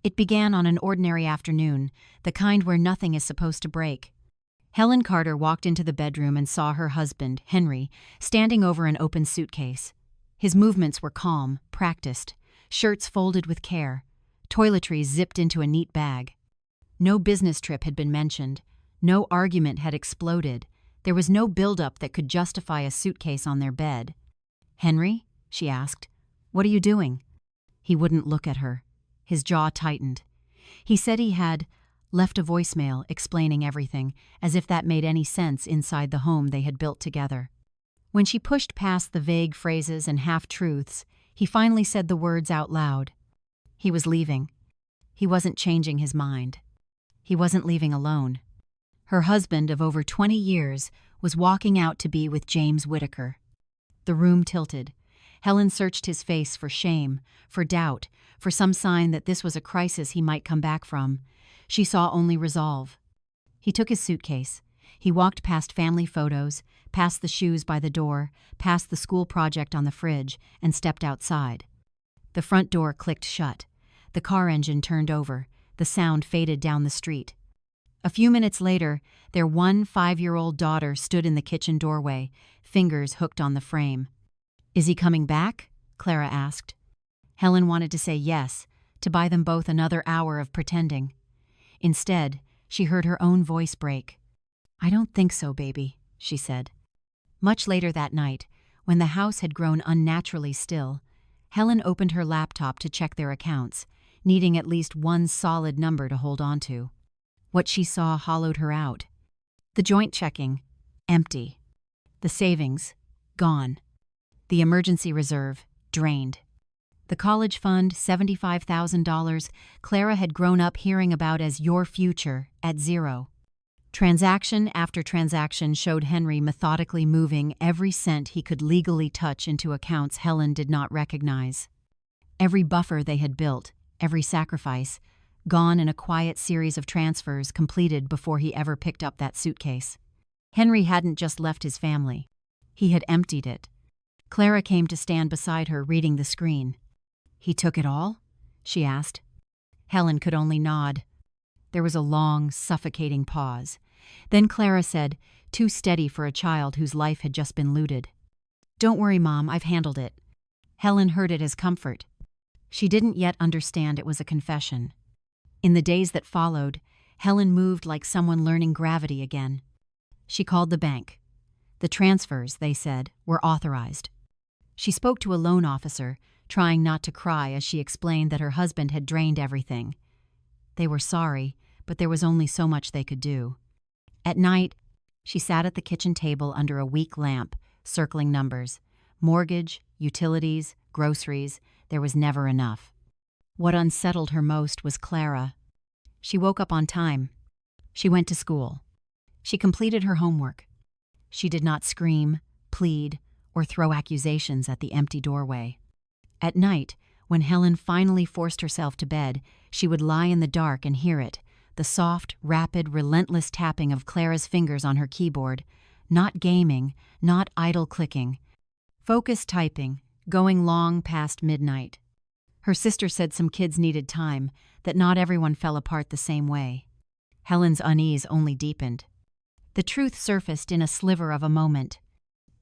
It began on an ordinary afternoon, the kind where nothing is supposed to break. Helen Carter walked into the bedroom and saw her husband, Henry, standing over an open suitcase. His movements were calm, practiced, shirts folded with care, toiletries zipped into a neat bag. No business trip had been mentioned. No argument had exploded. There was no buildup that could justify a suitcase on their bed. "Henry?" she asked. "What are you doing?" He wouldn't look at her. His jaw tightened. He said he had left a voicemail explaining everything, as if that made any sense inside the home they had built together. When she pushed past the vague phrases and half-truths, he finally said the words out loud. He was leaving. He wasn't changing his mind. He wasn't leaving alone. Her husband of over 20 years was walking out to be with James Whitaker. The room tilted. Helen searched his face for shame, for doubt, for some sign that this was a crisis he might come back from. She saw only resolve. He took his suitcase. He walked past family photos, past the shoes by the door, past the school project on the fridge, and stepped outside. The front door clicked shut. The car engine turned over. The sound faded down the street. A few minutes later, their 5-year-old daughter stood in the kitchen doorway, fingers hooked on the frame. "Is he coming back?" Clara asked. Helen wanted to say yes, to buy them both another hour of pretending. Instead, she heard her own voice break. "I don't think so, baby," she said. Much later that night, when the house had grown unnaturally still, Helen opened her laptop to check their accounts, needing at least one solid number to hold on to. What she saw hollowed her out. The joint checking, empty. The savings, gone. The emergency reserve, drained. The college fund, $75,000, Clara had grown up hearing about as your future, at zero. Transaction after transaction showed Henry methodically moving every cent he could legally touch into accounts Helen did not recognize. Every buffer they had built, every sacrifice, gone in a quiet series of transfers completed before he ever picked up that suitcase. Henry hadn't just left his family. He had emptied it. Clara came to stand beside her, reading the screen. "He took it all?" she asked. Helen could only nod. There was a long, suffocating pause. Then Clara said, too steady for a child whose life had just been looted, "Don't worry, Mom, I've handled it." Helen heard it as comfort. She didn't yet understand it was a confession. In the days that followed, Helen moved like someone learning gravity again. She called the bank. The transfers, they said, were authorized. She spoke to a loan officer, trying not to cry as she explained that her husband had drained everything. They were sorry, but there was only so much they could do. At night, she sat at the kitchen table under a weak lamp, circling numbers. Mortgage, utilities, groceries, there was never enough. What unsettled her most was Clara. She woke up on time. She went to school. She completed her homework. She did not scream, plead, or throw accusations at the empty doorway. At night, when Helen finally forced herself to bed, she would lie in the dark and hear it, the soft, rapid, relentless tapping of Clara's fingers on her keyboard, not gaming, not idle clicking. Focused typing, going long past midnight. Her sister said some kids needed time, that not everyone fell apart the same way. Helen's unease only deepened. The truth surfaced in a sliver of a moment.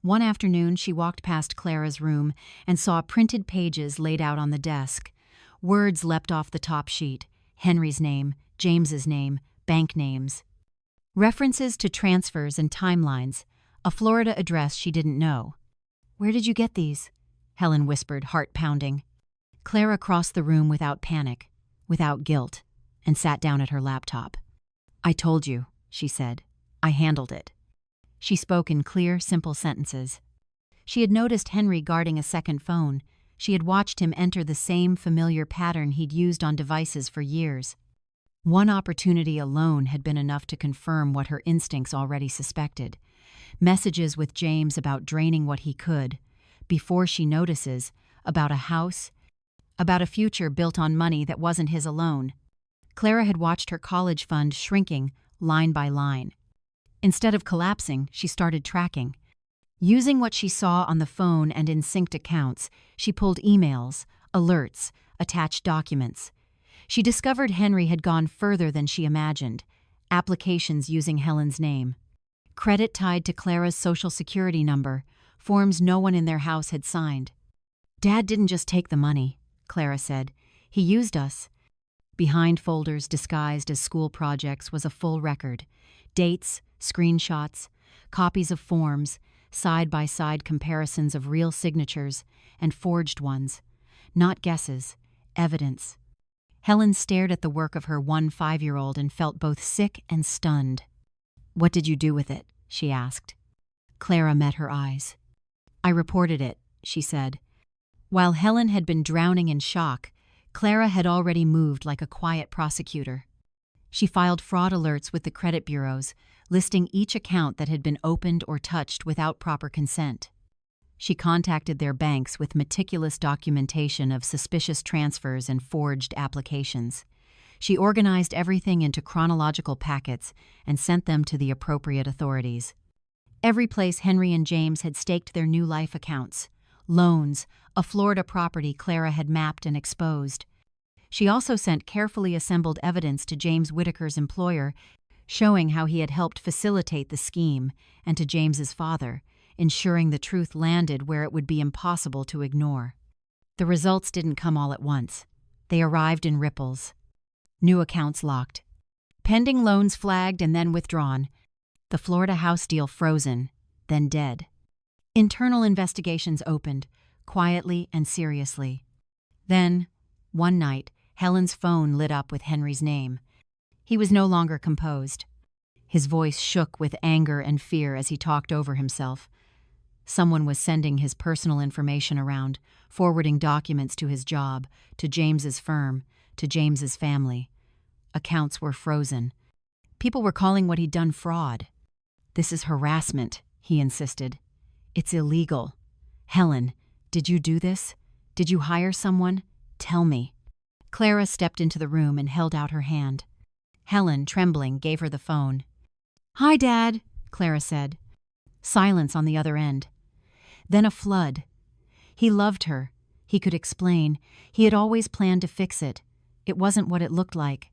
One afternoon, she walked past Clara's room and saw printed pages laid out on the desk. Words leapt off the top sheet. Henry's name, James's name, bank names. References to transfers and timelines, a Florida address she didn't know. "Where did you get these?" Helen whispered, heart pounding. Clara crossed the room without panic, without guilt, and sat down at her laptop. "I told you," she said. "I handled it." She spoke in clear, simple sentences. She had noticed Henry guarding a second phone. She had watched him enter the same familiar pattern he'd used on devices for years. One opportunity alone had been enough to confirm what her instincts already suspected. Messages with James about draining what he could, before she notices, about a house, about a future built on money that wasn't his alone. Clara had watched her college fund shrinking, line by line. Instead of collapsing, she started tracking. Using what she saw on the phone and in synced accounts, she pulled emails, alerts, attached documents. She discovered Henry had gone further than she imagined, applications using Helen's name. Credit tied to Clara's social security number, forms no one in their house had signed. "Dad didn't just take the money," Clara said. "He used us." Behind folders disguised as school projects was a full record: dates, screenshots, copies of forms, side-by-side comparisons of real signatures and forged ones. Not guesses, evidence. Helen stared at the work of her 5-year-old and felt both sick and stunned. "What did you do with it?" she asked. Clara met her eyes. "I reported it," she said. While Helen had been drowning in shock, Clara had already moved like a quiet prosecutor. She filed fraud alerts with the credit bureaus, listing each account that had been opened or touched without proper consent. She contacted their banks with meticulous documentation of suspicious transfers and forged applications. She organized everything into chronological packets and sent them to the appropriate authorities. Every place Henry and James had staked their new life accounts: loans, a Florida property Clara had mapped and exposed. She also sent carefully assembled evidence to James Whitaker's employer, showing how he had helped facilitate the scheme, and to James's father, ensuring the truth landed where it would be impossible to ignore. The results didn't come all at once. They arrived in ripples. New accounts locked. Pending loans flagged and then withdrawn. The Florida house deal frozen, then dead. Internal investigations opened, quietly and seriously. Then, one night, Helen's phone lit up with Henry's name. He was no longer composed. His voice shook with anger and fear as he talked over himself. Someone was sending his personal information around, forwarding documents to his job, to James's firm, to James's family. Accounts were frozen. People were calling what he'd done fraud. "This is harassment," he insisted. "It's illegal. Helen, did you do this? Did you hire someone? Tell me." Clara stepped into the room and held out her hand. Helen, trembling, gave her the phone. "Hi, Dad," Clara said. Silence on the other end. Then a flood. He loved her. He could explain. He had always planned to fix it. It wasn't what it looked like.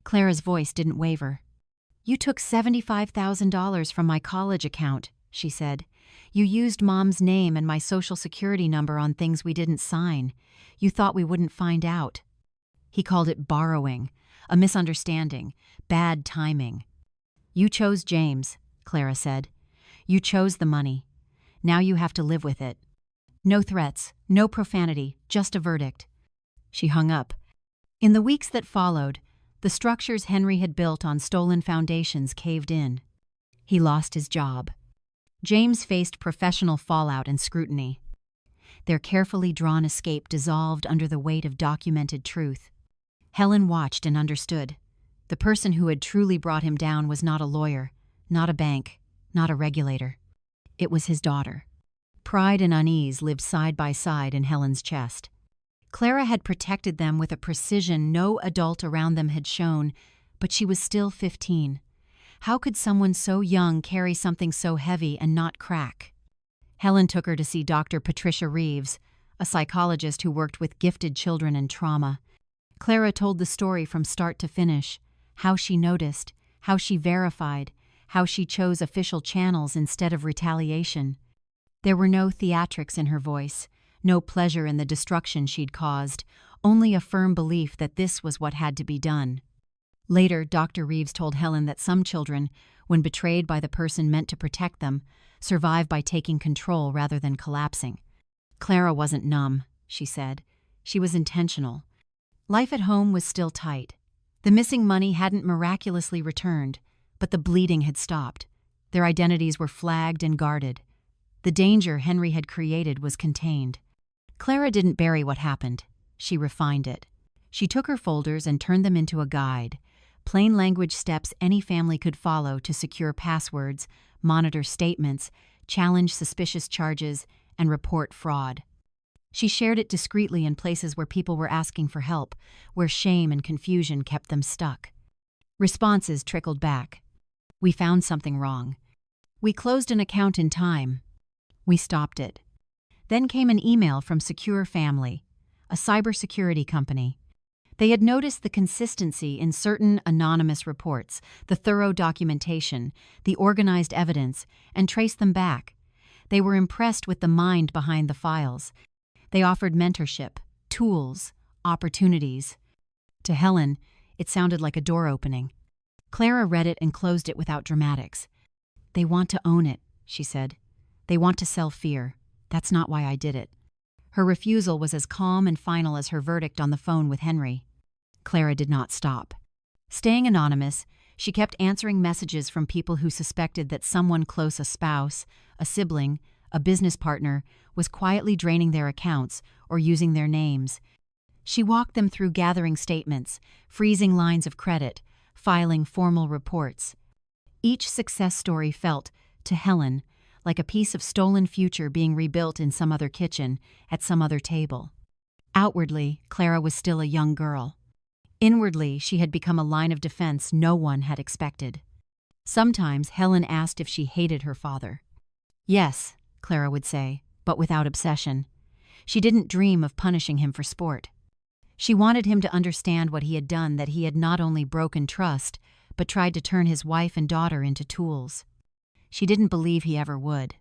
Clara's voice didn't waver. "You took $75,000 from my college account," she said. "You used Mom's name and my social security number on things we didn't sign. You thought we wouldn't find out." He called it borrowing, a misunderstanding, bad timing. "You chose James," Clara said. "You chose the money. Now you have to live with it." No threats, no profanity, just a verdict. She hung up. In the weeks that followed, the structures Henry had built on stolen foundations caved in. He lost his job. James faced professional fallout and scrutiny. Their carefully drawn escape dissolved under the weight of documented truth. Helen watched and understood. The person who had truly brought him down was not a lawyer, not a bank, not a regulator. It was his daughter. Pride and unease lived side by side in Helen's chest. Clara had protected them with a precision no adult around them had shown, but she was still 15. How could someone so young carry something so heavy and not crack? Helen took her to see Dr. Patricia Reeves, a psychologist who worked with gifted children and trauma. Clara told the story from start to finish: how she noticed, how she verified, how she chose official channels instead of retaliation. There were no theatrics in her voice, no pleasure in the destruction she'd caused, only a firm belief that this was what had to be done. Later, Dr. Reeves told Helen that some children, when betrayed by the person meant to protect them, survive by taking control rather than collapsing. Clara wasn't numb, she said. She was intentional. Life at home was still tight. The missing money hadn't miraculously returned, but the bleeding had stopped. Their identities were flagged and guarded. The danger Henry had created was contained. Clara didn't bury what happened. She refined it. She took her folders and turned them into a guide, plain language steps any family could follow to secure passwords, monitor statements, challenge suspicious charges, and report fraud. She shared it discreetly in places where people were asking for help, where shame and confusion kept them stuck. Responses trickled back. "We found something wrong. We closed an account in time. We stopped it." Then came an email from Secure Family, a cybersecurity company. They had noticed the consistency in certain anonymous reports, the thorough documentation, the organized evidence, and traced them back. They were impressed with the mind behind the files. They offered mentorship, tools, opportunities. To Helen, it sounded like a door opening. Clara read it and closed it without dramatics. "They want to own it," she said. "They want to sell fear. That's not why I did it." Her refusal was as calm and final as her verdict on the phone with Henry. Clara did not stop. Staying anonymous, she kept answering messages from people who suspected that someone close, a spouse, a sibling, a business partner, was quietly draining their accounts or using their names. She walked them through gathering statements, freezing lines of credit, filing formal reports. Each success story felt, to Helen, like a piece of stolen future being rebuilt in some other kitchen, at some other table. Outwardly, Clara was still a young girl. Inwardly, she had become a line of defense no one had expected. Sometimes Helen asked if she hated her father. "Yes," Clara would say, but without obsession. She didn't dream of punishing him for sport. She wanted him to understand what he had done, that he had not only broken trust, but tried to turn his wife and daughter into tools. She didn't believe he ever would.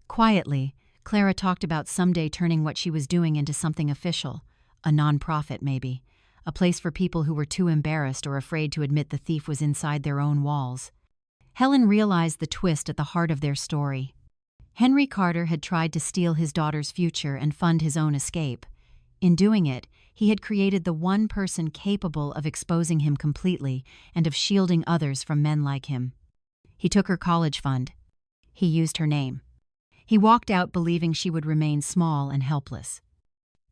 Quietly, Clara talked about someday turning what she was doing into something official, a nonprofit maybe, a place for people who were too embarrassed or afraid to admit the thief was inside their own walls. Helen realized the twist at the heart of their story. Henry Carter had tried to steal his daughter's future and fund his own escape. In doing it, he had created the one person capable of exposing him completely and of shielding others from men like him. He took her college fund. He used her name. He walked out believing she would remain small and helpless.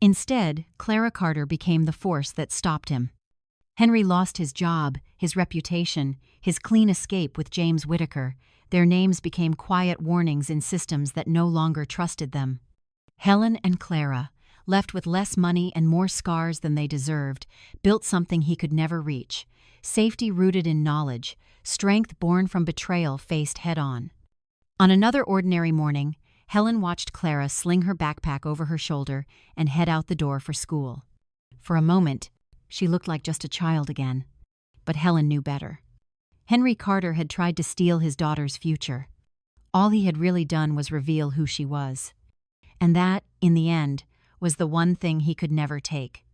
Instead, Clara Carter became the force that stopped him. Henry lost his job, his reputation, his clean escape with James Whittaker. Their names became quiet warnings in systems that no longer trusted them. Helen and Clara, left with less money and more scars than they deserved, built something he could never reach. Safety rooted in knowledge, strength born from betrayal faced head-on. On another ordinary morning, Helen watched Clara sling her backpack over her shoulder and head out the door for school. For a moment, she looked like just a child again. But Helen knew better. Henry Carter had tried to steal his daughter's future. All he had really done was reveal who she was. And that, in the end, was the one thing he could never take.